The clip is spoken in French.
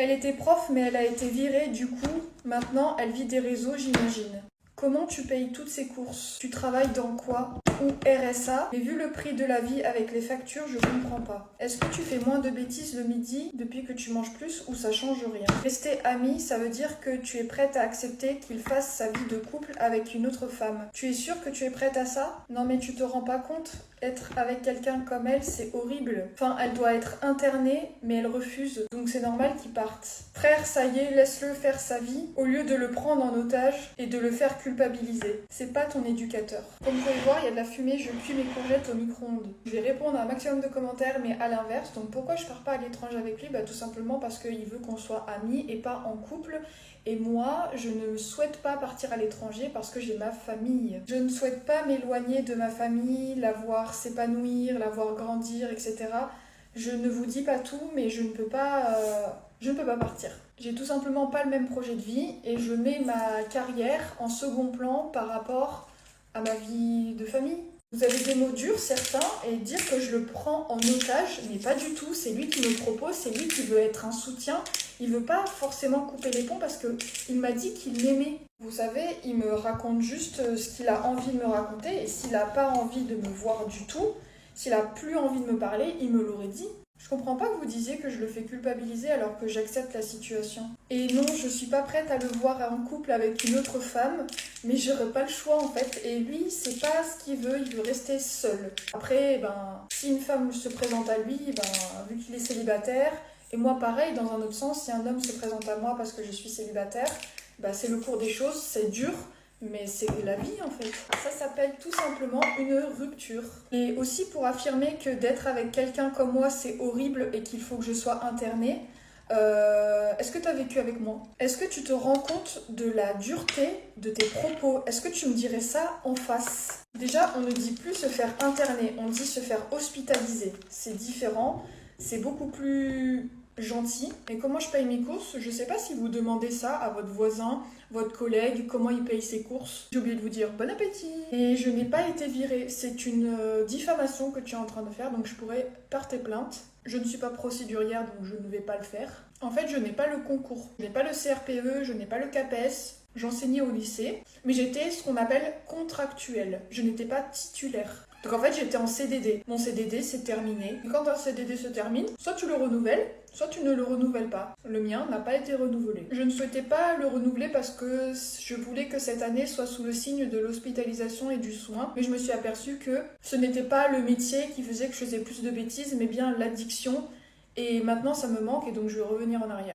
Elle était prof, mais elle a été virée, du coup, maintenant elle vit des réseaux, j'imagine. Comment tu payes toutes ces courses? Tu travailles dans quoi? Ou RSA? Mais vu le prix de la vie avec les factures, je comprends pas. Est-ce que tu fais moins de bêtises le midi depuis que tu manges plus ou ça change rien? Rester amie, ça veut dire que tu es prête à accepter qu'il fasse sa vie de couple avec une autre femme. Tu es sûre que tu es prête à ça? Non mais tu te rends pas compte? Être avec quelqu'un comme elle, c'est horrible. Enfin, elle doit être internée, mais elle refuse, donc c'est normal qu'il parte. Frère, ça y est, laisse-le faire sa vie, au lieu de le prendre en otage et de le faire culpabiliser. C'est pas ton éducateur. Comme vous pouvez voir, il y a de la fumée, je cuis mes courgettes au micro-ondes. Je vais répondre à un maximum de commentaires, mais à l'inverse. Donc pourquoi je pars pas à l'étranger avec lui? Bah tout simplement parce qu'il veut qu'on soit amis et pas en couple. Et moi, je ne souhaite pas partir à l'étranger parce que j'ai ma famille. Je ne souhaite pas m'éloigner de ma famille, la voir s'épanouir, la voir grandir, etc. Je ne vous dis pas tout, mais je ne peux pas partir. J'ai tout simplement pas le même projet de vie et je mets ma carrière en second plan par rapport à ma vie de famille. Vous avez des mots durs, certains, et dire que je le prends en otage, mais pas du tout. C'est lui qui me propose, c'est lui qui veut être un soutien. Il veut pas forcément couper les ponts parce qu'il m'a dit qu'il m'aimait. Vous savez, il me raconte juste ce qu'il a envie de me raconter, et s'il n'a pas envie de me voir du tout, s'il a plus envie de me parler, il me l'aurait dit. Je comprends pas que vous disiez que je le fais culpabiliser alors que j'accepte la situation. Et non, je suis pas prête à le voir en couple avec une autre femme, mais j'aurais pas le choix en fait. Et lui, c'est pas ce qu'il veut, il veut rester seul. Après, si une femme se présente à lui, vu qu'il est célibataire, et moi pareil, dans un autre sens, si un homme se présente à moi parce que je suis célibataire, c'est le cours des choses, c'est dur. Mais c'est la vie en fait. Ça s'appelle tout simplement une rupture. Et aussi pour affirmer que d'être avec quelqu'un comme moi c'est horrible et qu'il faut que je sois internée, est-ce que tu as vécu avec moi? Est-ce que tu te rends compte de la dureté de tes propos? Est-ce que tu me dirais ça en face? Déjà, on ne dit plus se faire interner, on dit se faire hospitaliser. C'est différent, c'est beaucoup plus gentil. Et comment je paye mes courses? Je sais pas si vous demandez ça à votre voisin, votre collègue, comment il paye ses courses. J'ai oublié de vous dire bon appétit. Et je n'ai pas été virée. C'est une diffamation que tu es en train de faire, donc je pourrais porter plainte. Je ne suis pas procédurière, donc je ne vais pas le faire. En fait, je n'ai pas le concours. Je n'ai pas le CRPE, je n'ai pas le CAPES. J'enseignais au lycée, mais j'étais ce qu'on appelle contractuelle. Je n'étais pas titulaire. Donc en fait, j'étais en CDD. Mon CDD, c'est terminé. Et quand un CDD se termine, soit tu le renouvelles, soit tu ne le renouvelles pas. Le mien n'a pas été renouvelé. Je ne souhaitais pas le renouveler parce que je voulais que cette année soit sous le signe de l'hospitalisation et du soin. Mais je me suis aperçue que ce n'était pas le métier qui faisait que je faisais plus de bêtises, mais bien l'addiction. Et maintenant, ça me manque et donc je vais revenir en arrière.